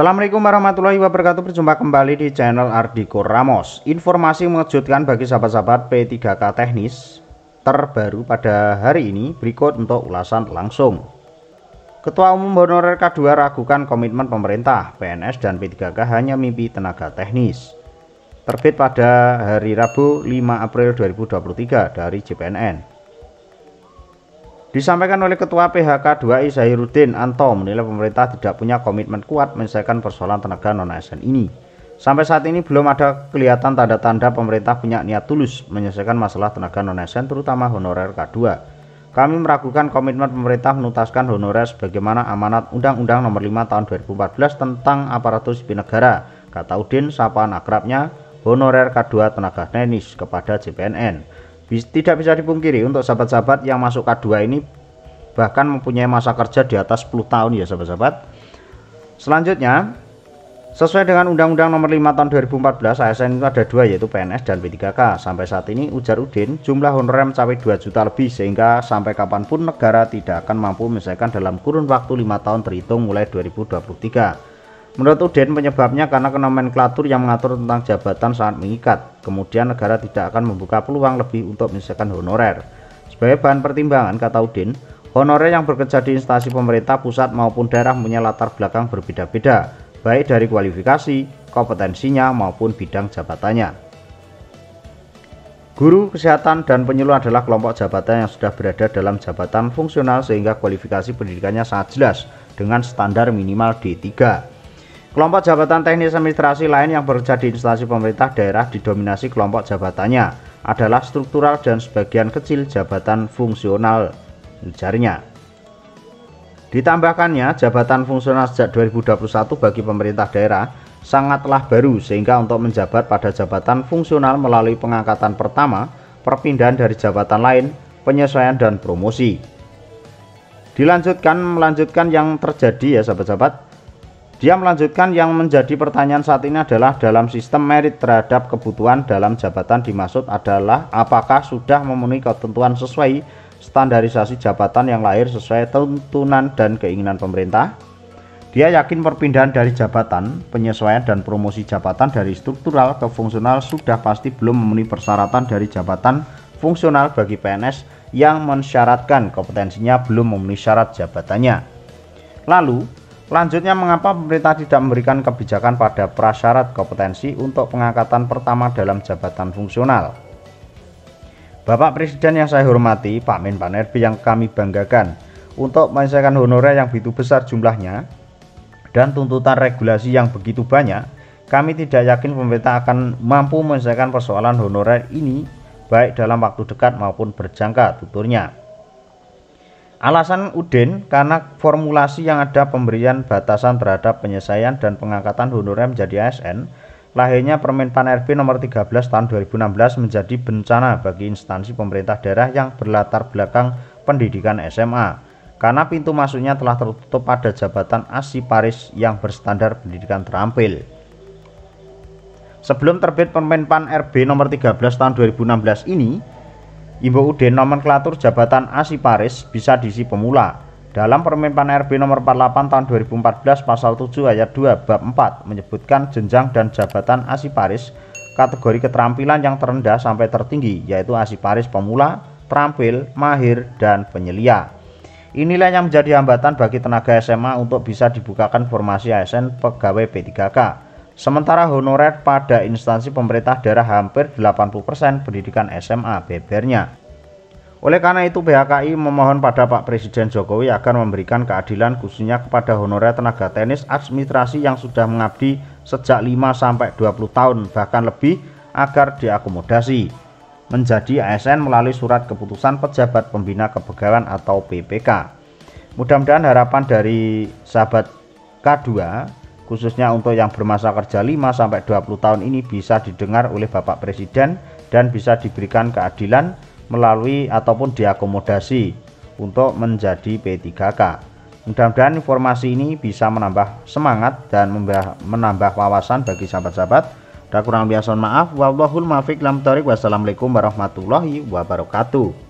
Assalamualaikum warahmatullahi wabarakatuh. Berjumpa kembali di channel Ardiko Ramos. Informasi mengejutkan bagi sahabat-sahabat P3K teknis terbaru pada hari ini. Berikut untuk ulasan langsung. Ketua Umum Honorer K2 ragukan komitmen pemerintah, PNS dan P3K hanya mimpi tenaga teknis. Terbit pada hari Rabu 5 April 2023 dari JPNN. Disampaikan oleh Ketua PHK 2I Zahirudin Anto menilai pemerintah tidak punya komitmen kuat menyelesaikan persoalan tenaga non-ASN ini. Sampai saat ini belum ada kelihatan tanda-tanda pemerintah punya niat tulus menyelesaikan masalah tenaga non-ASN terutama honorer K2. Kami meragukan komitmen pemerintah menuntaskan honorer sebagaimana amanat Undang-Undang Nomor 5 Tahun 2014 tentang aparatur sipil negara, kata Udin sapaan akrabnya honorer K2 tenaga teknis kepada JPNN. Tidak bisa dipungkiri untuk sahabat-sahabat yang masuk K2 ini bahkan mempunyai masa kerja di atas 10 tahun ya sahabat-sahabat. Selanjutnya, sesuai dengan Undang-Undang Nomor 5 Tahun 2014, ASN itu ada dua, yaitu PNS dan P3K. Sampai saat ini ujar Udin, jumlah honorer mencapai 2 juta lebih sehingga sampai kapanpun negara tidak akan mampu menyelesaikan dalam kurun waktu 5 tahun terhitung mulai 2023. Menurut Udin, penyebabnya karena nomenklatur yang mengatur tentang jabatan sangat mengikat. Kemudian negara tidak akan membuka peluang lebih untuk menyelesaikan honorer. Sebagai bahan pertimbangan, kata Udin, honorer yang bekerja di instansi pemerintah pusat maupun daerah punya latar belakang berbeda-beda, baik dari kualifikasi, kompetensinya maupun bidang jabatannya. Guru, kesehatan, dan penyuluh adalah kelompok jabatan yang sudah berada dalam jabatan fungsional sehingga kualifikasi pendidikannya sangat jelas dengan standar minimal D3. Kelompok jabatan teknis administrasi lain yang bekerja di instansi pemerintah daerah didominasi kelompok jabatannya adalah struktural dan sebagian kecil jabatan fungsional, ujarnya. Ditambahkannya, jabatan fungsional sejak 2021 bagi pemerintah daerah sangatlah baru sehingga untuk menjabat pada jabatan fungsional melalui pengangkatan pertama, perpindahan dari jabatan lain, penyesuaian dan promosi. Melanjutkan yang terjadi ya sahabat-sahabat. Dia melanjutkan yang menjadi pertanyaan saat ini adalah dalam sistem merit terhadap kebutuhan dalam jabatan dimaksud adalah apakah sudah memenuhi ketentuan sesuai standarisasi jabatan yang lahir sesuai tuntunan dan keinginan pemerintah. Dia yakin perpindahan dari jabatan, penyesuaian dan promosi jabatan dari struktural ke fungsional sudah pasti belum memenuhi persyaratan dari jabatan fungsional bagi PNS yang mensyaratkan kompetensinya belum memenuhi syarat jabatannya. Lalu, selanjutnya, mengapa pemerintah tidak memberikan kebijakan pada prasyarat kompetensi untuk pengangkatan pertama dalam jabatan fungsional? Bapak Presiden yang saya hormati, Pak Menpan RB yang kami banggakan, untuk menyelesaikan honorer yang begitu besar jumlahnya dan tuntutan regulasi yang begitu banyak, kami tidak yakin pemerintah akan mampu menyelesaikan persoalan honorer ini baik dalam waktu dekat maupun berjangka, tuturnya. Alasan Udin karena formulasi yang ada pemberian batasan terhadap penyelesaian dan pengangkatan honorer menjadi ASN, lahirnya Permenpan RB nomor 13 tahun 2016 menjadi bencana bagi instansi pemerintah daerah yang berlatar belakang pendidikan SMA, karena pintu masuknya telah tertutup pada jabatan asiparis yang berstandar pendidikan terampil. Sebelum terbit Permenpan RB nomor 13 tahun 2016 ini, Ibu Udin nomenklatur jabatan asiparis bisa diisi pemula. Dalam Permenpan RB nomor 48 tahun 2014 pasal 7 ayat 2 bab 4 menyebutkan jenjang dan jabatan asiparis kategori keterampilan yang terendah sampai tertinggi, yaitu asiparis pemula, terampil, mahir, dan penyelia. Inilah yang menjadi hambatan bagi tenaga SMA untuk bisa dibukakan formasi ASN pegawai P3K. Sementara honorer pada instansi pemerintah daerah hampir 80% pendidikan SMA bebernya. Oleh karena itu PHKI memohon pada Pak Presiden Jokowi agar memberikan keadilan khususnya kepada honorer tenaga teknis administrasi yang sudah mengabdi sejak 5-20 tahun bahkan lebih agar diakomodasi menjadi ASN melalui surat keputusan pejabat pembina kepegawaian atau PPK. Mudah-mudahan harapan dari sahabat K2 khususnya untuk yang bermasa kerja 5-20 tahun ini bisa didengar oleh Bapak Presiden dan bisa diberikan keadilan melalui ataupun diakomodasi untuk menjadi P3K. Mudah-mudahan informasi ini bisa menambah semangat dan menambah wawasan bagi sahabat-sahabat. Dan kurang lebih mohon maaf. Wallahul muwaffiq. Wassalamualaikum warahmatullahi wabarakatuh.